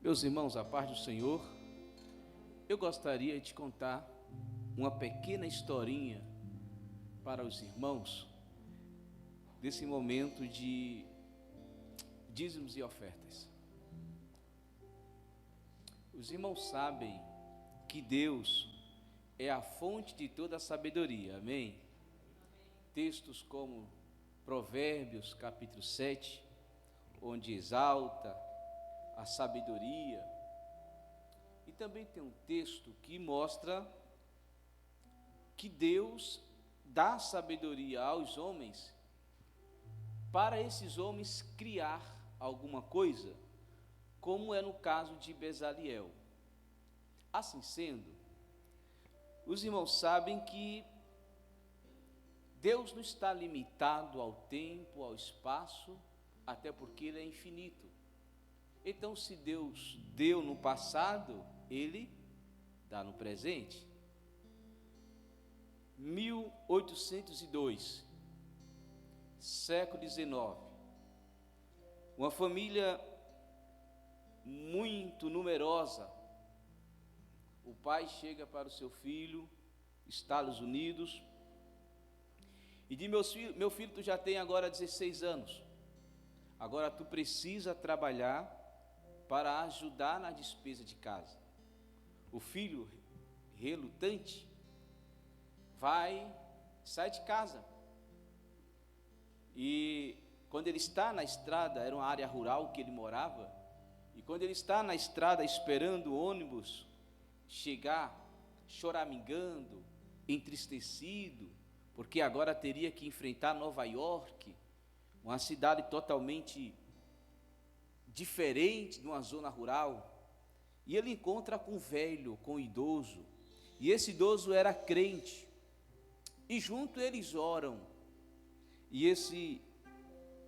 Meus irmãos, a paz do Senhor, eu gostaria de contar uma pequena historinha para os irmãos desse momento de dízimos e ofertas. Os irmãos sabem que Deus é a fonte de toda a sabedoria, amém? Textos como Provérbios capítulo 7, onde exalta a sabedoria, e também tem um texto que mostra que Deus dá sabedoria aos homens para esses homens criar alguma coisa, como é no caso de Bezaliel. Assim sendo, os irmãos sabem que Deus não está limitado ao tempo, ao espaço, até porque Ele é infinito. Então, se Deus deu no passado, Ele dá no presente. 1802, século XIX, uma família muito numerosa. O pai chega para o seu filho, Estados Unidos, e diz: meu filho, tu já tem agora 16 anos, agora tu precisa trabalhar para ajudar na despesa de casa. O filho, relutante, sai de casa, e quando ele está na estrada, era uma área rural que ele morava, e quando ele está na estrada esperando o ônibus chegar, choramingando, entristecido, porque agora teria que enfrentar Nova York, uma cidade totalmente diferente de uma zona rural, e ele encontra com um velho, com um idoso, e esse idoso era crente, e junto eles oram, e esse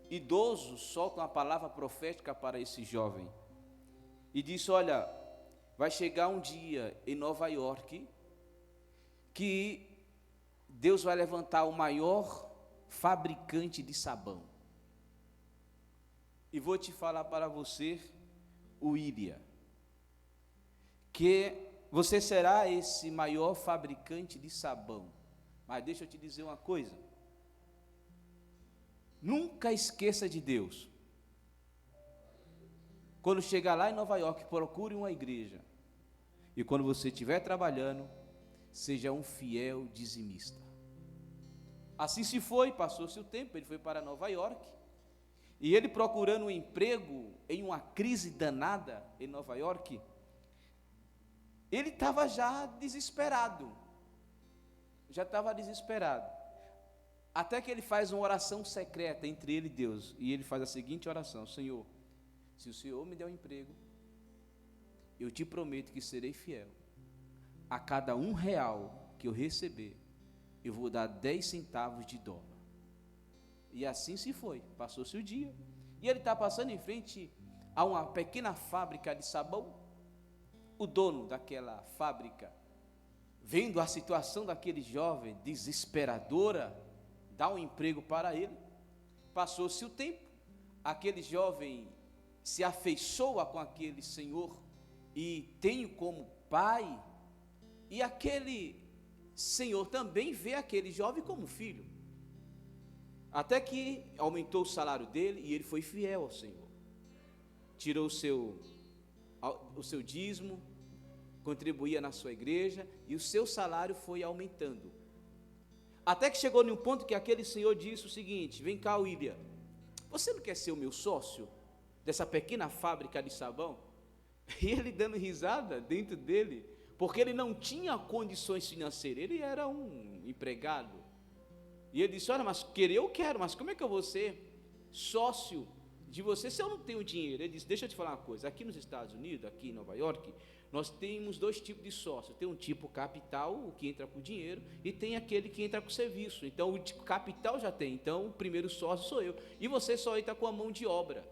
idoso solta uma palavra profética para esse jovem, e diz: olha, vai chegar um dia em Nova York, que Deus vai levantar o maior fabricante de sabão, e vou te falar para você, William, que você será esse maior fabricante de sabão. Mas deixa eu te dizer uma coisa, nunca esqueça de Deus. Quando chegar lá em Nova York, procure uma igreja, e quando você estiver trabalhando, seja um fiel dizimista. Assim se foi, passou-se o tempo, ele foi para Nova York, e ele procurando um emprego em uma crise danada em Nova York, ele estava já desesperado, até que ele faz uma oração secreta entre ele e Deus, e ele faz a seguinte oração: Senhor, se o Senhor me der um emprego, eu te prometo que serei fiel, a cada R$1 que eu receber, eu vou dar 10 centavos de dólar. E assim se foi, passou-se o dia, e ele está passando em frente a uma pequena fábrica de sabão. O dono daquela fábrica, vendo a situação daquele jovem desesperadora, dá um emprego para ele. Passou-se o tempo, aquele jovem se afeiçoa com aquele senhor e tem como pai, e aquele senhor também vê aquele jovem como filho, até que aumentou o salário dele, e ele foi fiel ao Senhor, tirou o seu dízimo, contribuía na sua igreja, e o seu salário foi aumentando, até que chegou num ponto que aquele senhor disse o seguinte: vem cá, William, você não quer ser o meu sócio dessa pequena fábrica de sabão? E ele dando risada dentro dele, porque ele não tinha condições financeiras, ele era um empregado, e ele disse: olha, mas querer eu quero, mas como é que eu vou ser sócio de você se eu não tenho dinheiro? Ele disse: deixa eu te falar uma coisa, aqui nos Estados Unidos, aqui em Nova York, nós temos dois tipos de sócio. Tem um tipo capital, o que entra com dinheiro, e tem aquele que entra com serviço. Então o tipo capital já tem, então o primeiro sócio sou eu, e você só entra com a mão de obra.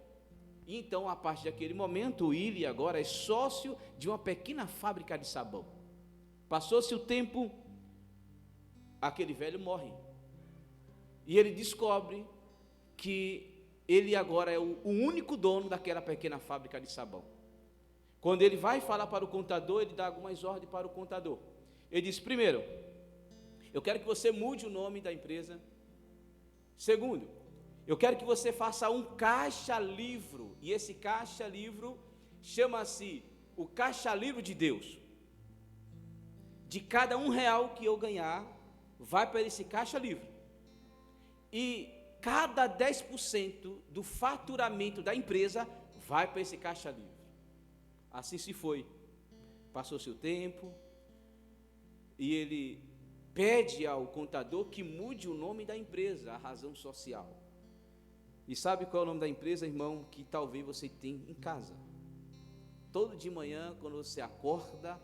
E então, a partir daquele momento, o William agora é sócio de uma pequena fábrica de sabão. Passou-se o tempo, aquele velho morre, e ele descobre que ele agora é o único dono daquela pequena fábrica de sabão. Quando ele vai falar para o contador, ele dá algumas ordens para o contador. Ele diz: primeiro, eu quero que você mude o nome da empresa. Segundo, eu quero que você faça um caixa-livro, e esse caixa-livro chama-se o caixa-livro de Deus. De cada R$1 que eu ganhar, vai para esse caixa-livro. E cada 10% do faturamento da empresa vai para esse caixa-livro. Assim se foi. Passou-se o tempo, e ele pede ao contador que mude o nome da empresa, a razão social. E sabe qual é o nome da empresa, irmão, que talvez você tenha em casa? Todo de manhã, quando você acorda,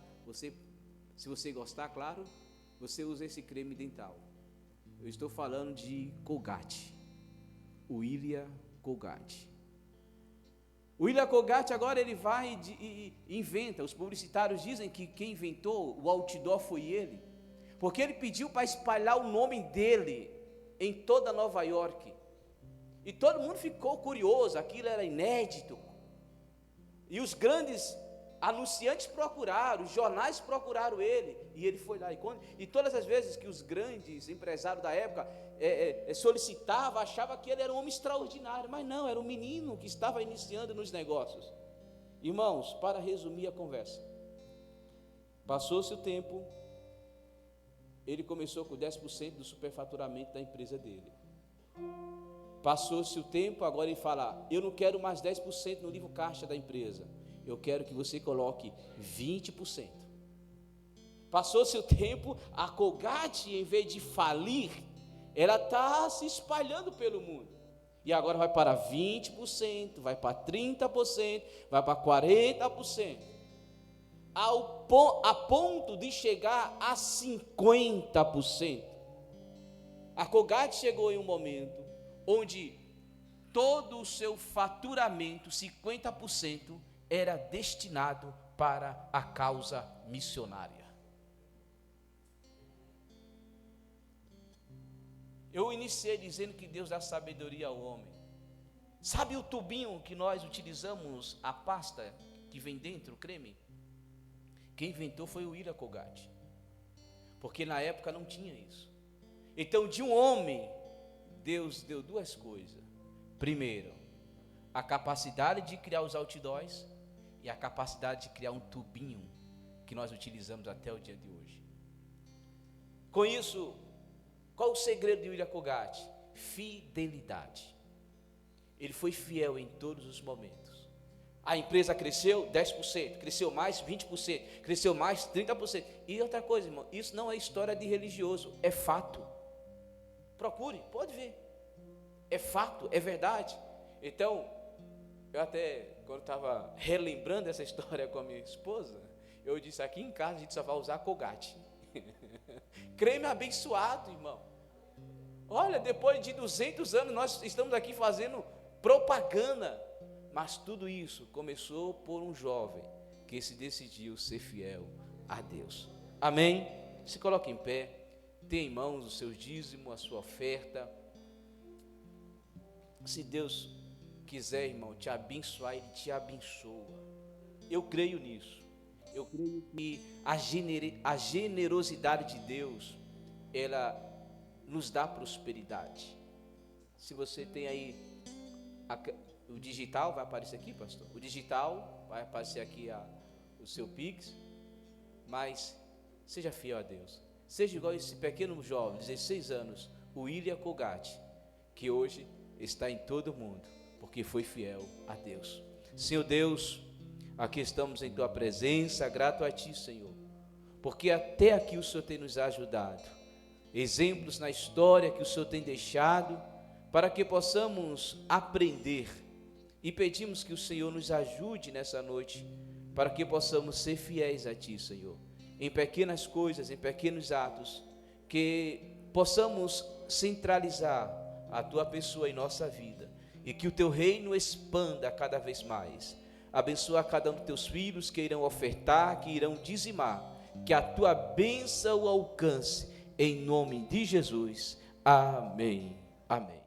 se você gostar, claro, você usa esse creme dental. Eu estou falando de Colgate, William Colgate. O William Colgate agora ele vai e inventa. Os publicitários dizem que quem inventou o outdoor foi ele, porque ele pediu para espalhar o nome dele em toda Nova York, e todo mundo ficou curioso, aquilo era inédito, e os grandes anunciantes procuraram, os jornais procuraram ele, e ele foi lá, e todas as vezes que os grandes empresários da época solicitavam, achavam que ele era um homem extraordinário, mas não, era um menino que estava iniciando nos negócios. Irmãos, para resumir a conversa, passou-se o tempo, ele começou com 10% do superfaturamento da empresa dele. Passou-se o tempo, agora ele fala: eu não quero mais 10% no livro caixa da empresa, eu quero que você coloque 20%. Passou-se o tempo, a Colgate, em vez de falir, ela está se espalhando pelo mundo. E agora vai para 20%, vai para 30%, vai para 40%. A ponto de chegar a 50%. A Colgate chegou em um momento onde todo o seu faturamento, 50%, era destinado para a causa missionária. Eu iniciei dizendo que Deus dá sabedoria ao homem. Sabe o tubinho que nós utilizamos, a pasta que vem dentro, o creme? Quem inventou foi o William Colgate, porque na época não tinha isso. Então, de um homem, Deus deu duas coisas. Primeiro, a capacidade de criar os outdoors e a capacidade de criar um tubinho que nós utilizamos até o dia de hoje. Com isso, qual o segredo de William Colgate? Fidelidade. Ele foi fiel em todos os momentos. A empresa cresceu 10%, cresceu mais 20%, cresceu mais 30%. E outra coisa, irmão, isso não é história de religioso, é fato. Procure, pode ver. É fato, é verdade. Então, eu até, quando estava relembrando essa história com a minha esposa, eu disse: aqui em casa a gente só vai usar Colgate. Creme abençoado, irmão. Olha, depois de 200 anos nós estamos aqui fazendo propaganda, mas tudo isso começou por um jovem que se decidiu ser fiel a Deus. Amém? Se coloque em pé, tenha em mãos o seu dízimo, a sua oferta. Se Deus quiser, irmão, te abençoar, Ele te abençoa. Eu creio nisso. Eu creio que a generosidade de Deus, ela nos dá prosperidade. Se você tem aí o digital, vai aparecer aqui, pastor? O digital, vai aparecer aqui o seu Pix, mas seja fiel a Deus. Seja igual esse pequeno jovem, 16 anos, o William Colgate, que hoje está em todo o mundo, porque foi fiel a Deus. Senhor Deus, aqui estamos em Tua presença, grato a Ti, Senhor, porque até aqui o Senhor tem nos ajudado, exemplos na história que o Senhor tem deixado, para que possamos aprender, e pedimos que o Senhor nos ajude nessa noite, para que possamos ser fiéis a Ti, Senhor, em pequenas coisas, em pequenos atos, que possamos centralizar a Tua pessoa em nossa vida, e que o Teu reino expanda cada vez mais. Abençoa cada um dos Teus filhos que irão ofertar, que irão dizimar, que a Tua bênção o alcance, em nome de Jesus. Amém. Amém.